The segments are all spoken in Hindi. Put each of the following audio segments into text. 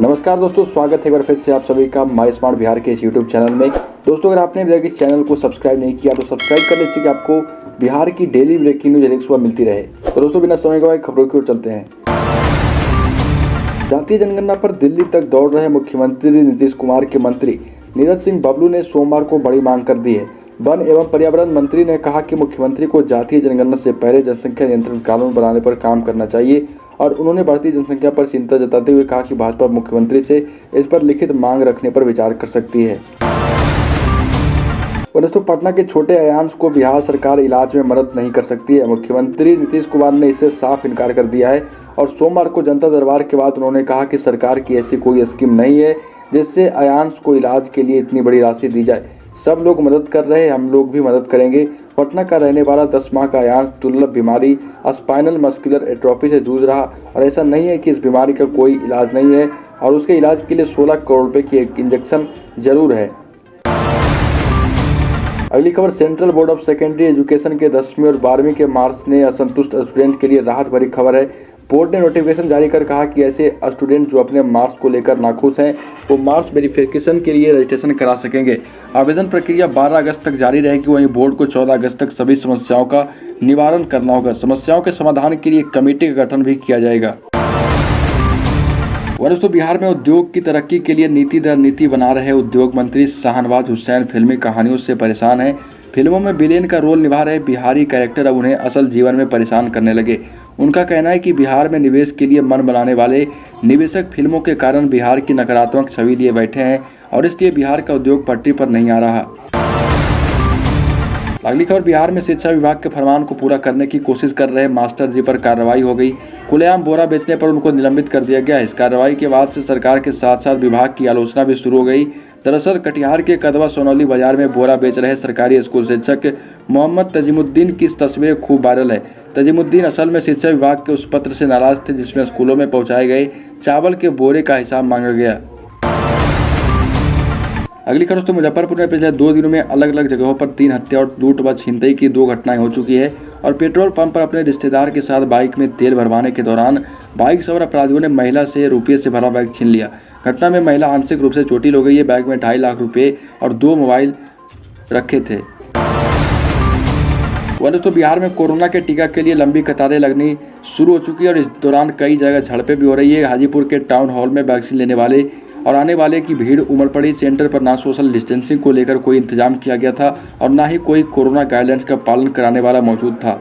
नमस्कार दोस्तों, स्वागत है एक बार फिर से आप सभी का माई स्मार्ट बिहार के इस यूट्यूब चैनल में। दोस्तों, अगर आपने अभी तक इस चैनल को सब्सक्राइब नहीं किया तो सब्सक्राइब कर लीजिए कि आपको बिहार की डेली ब्रेकिंग न्यूज एक सुबह मिलती रहे। तो दोस्तों, बिना समय गवाए खबरों की ओर चलते हैं। जातीय जनगणना पर दिल्ली तक दौड़ रहे मुख्यमंत्री नीतीश कुमार के मंत्री नीरज सिंह बबलू ने सोमवार को बड़ी मांग कर दी है। वन एवं पर्यावरण मंत्री ने कहा कि मुख्यमंत्री को जातीय जनगणना से पहले जनसंख्या नियंत्रण कानून बनाने पर काम करना चाहिए और उन्होंने बढ़ती जनसंख्या पर चिंता जताते हुए कहा कि भाजपा मुख्यमंत्री से इस पर लिखित मांग रखने पर विचार कर सकती है। दोस्तों, पटना के छोटे अयांश को बिहार सरकार इलाज में मदद नहीं कर सकती है। मुख्यमंत्री नीतीश कुमार ने इससे साफ इनकार कर दिया है और सोमवार को जनता दरबार के बाद उन्होंने कहा कि सरकार की ऐसी कोई स्कीम नहीं है जिससे अयांश को इलाज के लिए इतनी बड़ी राशि दी जाए। सब लोग मदद कर रहे हैं, हम लोग भी मदद करेंगे। पटना का रहने वाला 10 माह का अयांश दुर्लभ बीमारी स्पाइनल मस्कुलर एट्रोफी से जूझ रहा और ऐसा नहीं है कि इस बीमारी का कोई इलाज नहीं है और उसके इलाज के लिए 16 करोड़ रुपए की एक इंजेक्शन जरूर है। अगली खबर, central board of secondary education के 10वीं और 12वीं के मार्क्स ने असंतुष्ट स्टूडेंट के लिए राहत भरी खबर है। बोर्ड ने नोटिफिकेशन जारी कर कहा कि ऐसे स्टूडेंट जो अपने मार्क्स को लेकर नाखुश हैं वो मार्क्स वेरिफिकेशन के लिए रजिस्ट्रेशन करा सकेंगे। आवेदन प्रक्रिया 12 अगस्त तक जारी रहेगी। वहीं बोर्ड को 14 अगस्त तक सभी समस्याओं का निवारण करना होगा। समस्याओं के समाधान के लिए कमेटी का गठन भी किया जाएगा। दोस्तों, बिहार में उद्योग की तरक्की के लिए नीति दर नीति बना रहे उद्योग मंत्री शाहनवाज हुसैन फिल्मी कहानियों से परेशान हैं। फिल्मों में विलेन का रोल निभा रहे बिहारी कैरेक्टर अब उन्हें असल जीवन में परेशान करने लगे। उनका कहना है कि बिहार में निवेश के लिए मन बनाने वाले निवेशक फिल्मों के कारण बिहार की नकारात्मक छवि लिए बैठे हैं और इसलिए बिहार का उद्योग पटरी पर नहीं आ रहा। अगली खबर, बिहार में शिक्षा विभाग के फरमान को पूरा करने की कोशिश कर रहे मास्टर जी पर कार्रवाई हो गई। खुलेआम बोरा बेचने पर उनको निलंबित कर दिया गया। इस कार्रवाई के बाद से सरकार के साथ साथ विभाग की आलोचना भी शुरू हो गई। दरअसल कटिहार के कदवा सोनौली बाजार में बोरा बेच रहे सरकारी स्कूल शिक्षक मोहम्मद तजीमुद्दीन की तस्वीरें खूब वायरल है। तजीमुद्दीन असल में शिक्षा विभाग के उस पत्र से नाराज थे जिसमें स्कूलों में पहुंचाए गए चावल के बोरे का हिसाब मांगा गया। अगली खबर, तो मुजफ्फरपुर में पिछले 2 दिनों में अलग अलग जगहों पर 3 हत्या और लूट व छिनतई की 2 घटनाएं हो चुकी है और पेट्रोल पंप पर अपने रिश्तेदार के साथ बाइक में तेल भरवाने के दौरान बाइक सवार अपराधियों ने महिला से रुपये से भरा बैग छीन लिया। घटना में महिला आंशिक रूप से चोटिल हो गई है। बैग में 2.5 लाख रुपये और 2 मोबाइल रखे थे। तो बिहार में कोरोना के टीका के लिए लंबी कतारें लगनी शुरू हो चुकी है और इस दौरान कई जगह झड़पें भी हो रही है। हाजीपुर के टाउन हॉल में वैक्सीन लेने वाले और आने वाले की भीड़ उमड़ पड़ी। सेंटर पर ना सोशल डिस्टेंसिंग को लेकर कोई इंतजाम किया गया था और ना ही कोई कोरोना गाइडलाइंस का पालन कराने वाला मौजूद था।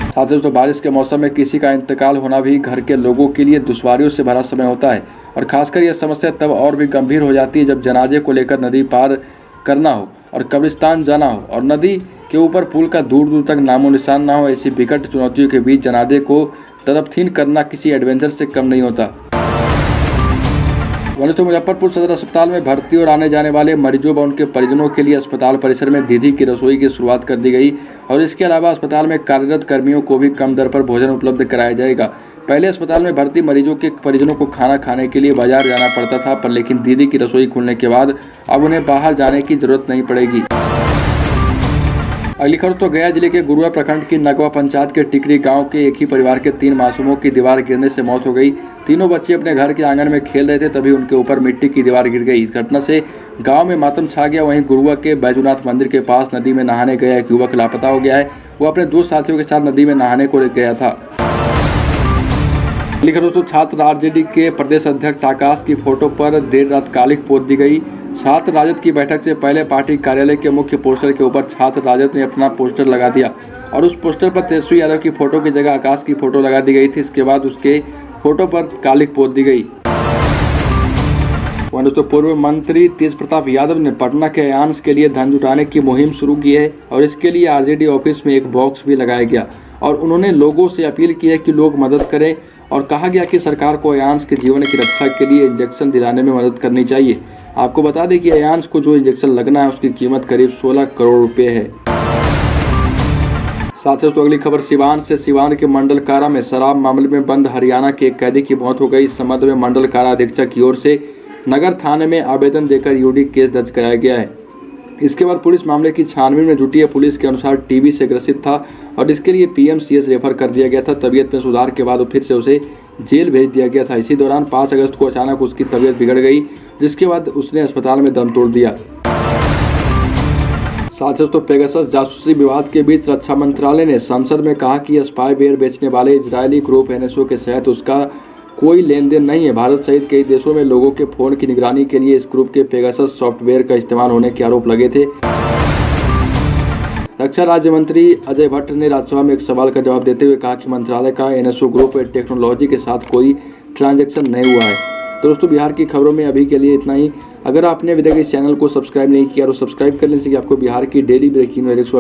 साथ ही दोस्तों, बारिश के मौसम में किसी का इंतकाल होना भी घर के लोगों के लिए दुश्वारियों से भरा समय होता है और खासकर यह समस्या तब और भी गंभीर हो जाती है जब जनाजे को लेकर नदी पार करना हो और कब्रिस्तान जाना हो और नदी के ऊपर पुल का दूर दूर तक नामो निशान ना हो। ऐसी विकट चुनौतियों के बीच जनाजे को तरफथीन करना किसी एडवेंचर से कम नहीं होता। तो मुजफ्फरपुर सदर अस्पताल में भर्ती और आने जाने वाले मरीजों व उनके परिजनों के लिए अस्पताल परिसर में दीदी की रसोई की शुरुआत कर दी गई और इसके अलावा अस्पताल में कार्यरत कर्मियों को भी कम दर पर भोजन उपलब्ध कराया जाएगा। पहले अस्पताल में भर्ती मरीजों के परिजनों को खाना खाने के लिए बाजार जाना पड़ता था पर लेकिन दीदी की रसोई खुलने के बाद अब उन्हें बाहर जाने की जरूरत नहीं पड़ेगी। अगली खबर, तो गया जिले के गुरुआ प्रखंड की नगवा पंचायत के टिकरी गांव के एक ही परिवार के 3 मासूमों की दीवार गिरने से मौत हो गई। तीनों बच्चे अपने घर के आंगन में खेल रहे थे, तभी उनके ऊपर मिट्टी की दीवार गिर गई। इस घटना से गांव में मातम छा गया। वहीं गुरुआ के बैजूनाथ मंदिर के पास नदी में नहाने गया एक युवक लापता हो गया है। वो अपने 2 साथियों के साथ नदी में नहाने को गया था। अगली खबर, तो छात्र आरजेडी के प्रदेश अध्यक्ष आकाश की फोटो पर देर रात कालिख पोत दी गई। छात्र राजद की बैठक से पहले पार्टी कार्यालय के मुख्य पोस्टर के ऊपर छात्र राजद ने अपना पोस्टर लगा दिया और उस पोस्टर पर तेजस्वी यादव की फोटो की जगह आकाश की फोटो लगा दी गई थी। इसके बाद उसके फोटो पर कालिख पोत दी गई। दोस्तों, पूर्व मंत्री तेज प्रताप यादव ने पटना के अयांश के लिए धन जुटाने की मुहिम शुरू की है और इसके लिए आरजेडी ऑफिस में एक बॉक्स भी लगाया गया और उन्होंने लोगों से अपील की है कि लोग मदद करें और कहा गया कि सरकार को अयांश के जीवन की रक्षा के लिए इंजेक्शन दिलाने में मदद करनी चाहिए। आपको बता दें कि अयांश को जो इंजेक्शन लगना है उसकी कीमत करीब 16 करोड़ रुपए है। साथ ही दोस्तों, अगली खबर, सिवान से सिवान के मंडल कारा में शराब मामले में बंद हरियाणा के एक कैदी की मौत हो गई। इस संबंध में मंडल कारा अधीक्षक की ओर से नगर थाने में आवेदन देकर यूडी केस दर्ज कराया गया है। इसके बाद पुलिस मामले की छानबीन में जुटी है। पुलिस के अनुसार टीबी से ग्रसित था और इसके लिए पीएमसीएच रेफर कर दिया गया था। तबीयत में सुधार के बाद फिर से उसे जेल भेज दिया गया था। इसी दौरान 5 अगस्त को अचानक उसकी तबीयत बिगड़ गई, जिसके बाद उसने अस्पताल में दम तोड़ दिया। साथ ही दोस्तों, पेगासस जासूसी विवाद के बीच रक्षा मंत्रालय ने संसद में कहा कि स्पाईवेयर बेचने वाले इजरायली ग्रुप एनएसओ के साथ उसका कोई लेन देन नहीं है। भारत सहित कई देशों में लोगों के फोन की निगरानी के लिए इस ग्रुप के पेगासस सॉफ्टवेयर का इस्तेमाल होने के आरोप लगे थे। रक्षा राज्य मंत्री अजय भट्ट ने राज्यसभा में एक सवाल का जवाब देते हुए कहा कि मंत्रालय का एनएसओ ग्रुप टेक्नोलॉजी के साथ कोई ट्रांजैक्शन नहीं हुआ है। तो दोस्तों, बिहार की खबरों में अभी के लिए इतना ही। अगर आपने अभी तक इस चैनल को सब्सक्राइब नहीं किया तो सब्सक्राइब कर लें, जिससे कि आपको बिहार की डेली ब्रेकिंग न्यूज़